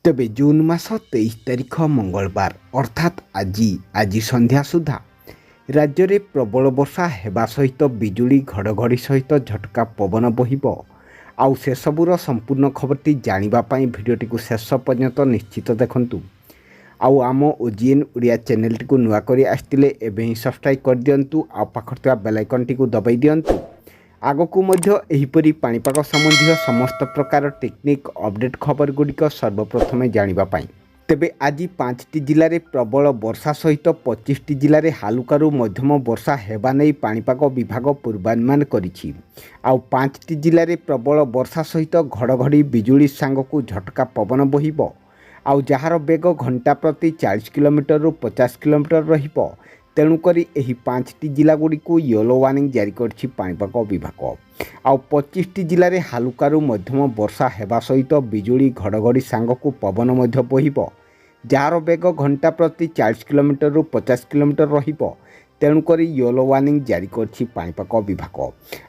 ତେବେ ଜୁନ୍ ମାସ 23 ତାରିଖ ମଙ୍ଗଳବାର ଅର୍ଥାତ୍ ଆଜି ସନ୍ଧ୍ୟା ସୁଦ୍ଧା ରାଜ୍ୟରେ ପ୍ରବଳ ବର୍ଷା ହେବା ସହିତ ବିଜୁଳି ଘଡ଼ଘଡ଼ି ସହିତ ଝଟକା ପବନ ବହିବ। ଆଉ ସେସବୁର ସମ୍ପୂର୍ଣ୍ଣ ଖବରଟି ଜାଣିବା ପାଇଁ ଭିଡ଼ିଓଟିକୁ ଶେଷ ପର୍ଯ୍ୟନ୍ତ ନିଶ୍ଚିତ ଦେଖନ୍ତୁ। ଆଉ ଆମ OGN ଓଡ଼ିଆ ଚ୍ୟାନେଲଟିକୁ ନୂଆ କରି ଆସିଥିଲେ ଏବେ ହିଁ ସବସ୍କ୍ରାଇବ୍ କରିଦିଅନ୍ତୁ। ଆଉ ପାଖରେ ଥିବା ବେଲ୍ ଆଇକନ୍ଟିକୁ ଦବାଇ ଦିଅନ୍ତୁ। ଆଗକୁ ମଧ୍ୟ ଏହିପରି ପାଣିପାଗ ସମ୍ବନ୍ଧୀୟ ସମସ୍ତ ପ୍ରକାର ଟେକ୍ନିକ୍ ଅପଡେଟ୍ ଖବରଗୁଡ଼ିକ ସର୍ବପ୍ରଥମେ ଜାଣିବା ପାଇଁ। ତେବେ ଆଜି 5ଟି ଜିଲ୍ଲାରେ ପ୍ରବଳ ବର୍ଷା ସହିତ 25ଟି ଜିଲ୍ଲାରେ ହାଲୁକାରୁ ମଧ୍ୟମ ବର୍ଷା ହେବା ନେଇ ପାଣିପାଗ ବିଭାଗ ପୂର୍ବାନୁମାନ କରିଛି। ଆଉ 5ଟି ଜିଲ୍ଲାରେ ପ୍ରବଳ ବର୍ଷା ସହିତ ଘଡ଼ଘଡ଼ି ବିଜୁଳି ସାଙ୍ଗକୁ ଝଟକା ପବନ ବହିବ। ଆଉ ଯାହାର ବେଗ ଘଣ୍ଟା ପ୍ରତି 40 କିଲୋମିଟରରୁ 50 କିଲୋମିଟର ରହିବ। ତେଣୁକରି ଏହି 5ଟି ଜିଲ୍ଲାଗୁଡ଼ିକୁ ୟେଲୋ ୱାର୍ଣ୍ଣିଂ ଜାରି କରିଛି ପାଣିପାଗ ବିଭାଗ। ଆଉ 25ଟି ଜିଲ୍ଲାରେ ହାଲୁକାରୁ ମଧ୍ୟମ ବର୍ଷା ହେବା ସହିତ ବିଜୁଳି ଘଡ଼ଘଡ଼ି ସାଙ୍ଗକୁ ପବନ ମଧ୍ୟ ବହିବ। ଯାହାର ବେଗ ଘଣ୍ଟା ପ୍ରତି 40 କିଲୋମିଟରରୁ 50 କିଲୋମିଟର ରହିବ। ତେଣୁକରି ୟେଲୋ ୱାର୍ଣ୍ଣିଂ ଜାରି କରିଛି ପାଣିପାଗ ବିଭାଗ।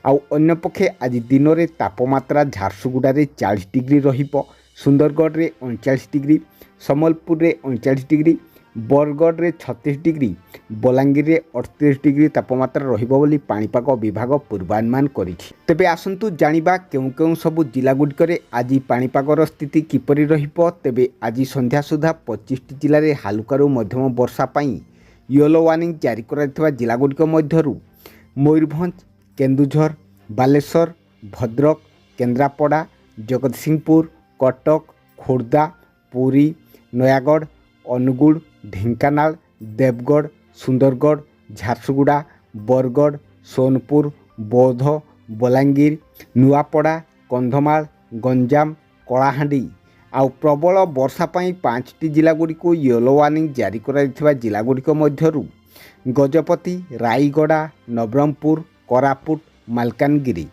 ଆଉ ଅନ୍ୟପକ୍ଷେ ଆଜି ଦିନରେ ତାପମାତ୍ରା ଝାରସୁଗୁଡ଼ାରେ 40 ଡିଗ୍ରୀ ରହିବ, ସୁନ୍ଦରଗଡ଼ରେ 39 ଡିଗ୍ରୀ, ସମ୍ବଲପୁରରେ 39 ଡିଗ୍ରୀ, ବରଗଡ଼ରେ 36 ଡିଗ୍ରୀ, ବଲାଙ୍ଗୀରରେ 38 ଡିଗ୍ରୀ ତାପମାତ୍ରା ରହିବ ବୋଲି ପାଣିପାଗ ବିଭାଗ ପୂର୍ବାନୁମାନ କରିଛି। ତେବେ ଆସନ୍ତୁ ଜାଣିବା କେଉଁ କେଉଁ ସବୁ ଜିଲ୍ଲାଗୁଡ଼ିକରେ ଆଜି ପାଣିପାଗର ସ୍ଥିତି କିପରି ରହିବ। ତେବେ ଆଜି ସନ୍ଧ୍ୟା ସୁଦ୍ଧା 25ଟି ଜିଲ୍ଲାରେ ହାଲୁକାରୁ ମଧ୍ୟମ ବର୍ଷା ପାଇଁ ୟେଲୋ ୱାର୍ଣ୍ଣିଂ ଜାରି କରାଯାଇଥିବା ଜିଲ୍ଲାଗୁଡ଼ିକ ମଧ୍ୟରୁ ମୟୂରଭଞ୍ଜ, କେନ୍ଦୁଝର, ବାଲେଶ୍ୱର, ଭଦ୍ରକ, କେନ୍ଦ୍ରାପଡ଼ା, ଜଗତସିଂହପୁର, କଟକ, ଖୋର୍ଦ୍ଧା, ପୁରୀ, ନୟାଗଡ଼, ଅନୁଗୁଳ, ଢେଙ୍କାନାଳ, ଦେବଗଡ଼, ସୁନ୍ଦରଗଡ଼, ଝାରସୁଗୁଡ଼ା, ବରଗଡ଼, ସୋନପୁର, ବୌଦ୍ଧ, ବଲାଙ୍ଗୀର, ନୂଆପଡ଼ା, କନ୍ଧମାଳ, ଗଞ୍ଜାମ, କଳାହାଣ୍ଡି। ଆଉ ପ୍ରବଳ ବର୍ଷା ପାଇଁ 5ଟି ଜିଲ୍ଲାଗୁଡ଼ିକୁ ୟେଲୋ ୱାର୍ଣ୍ଣିଂ ଜାରି କରାଯାଇଥିବା ଜିଲ୍ଲାଗୁଡ଼ିକ ମଧ୍ୟରୁ ଗଜପତି, ରାୟଗଡ଼ା, ନବରଙ୍ଗପୁର, କୋରାପୁଟ, ମାଲକାନଗିରି।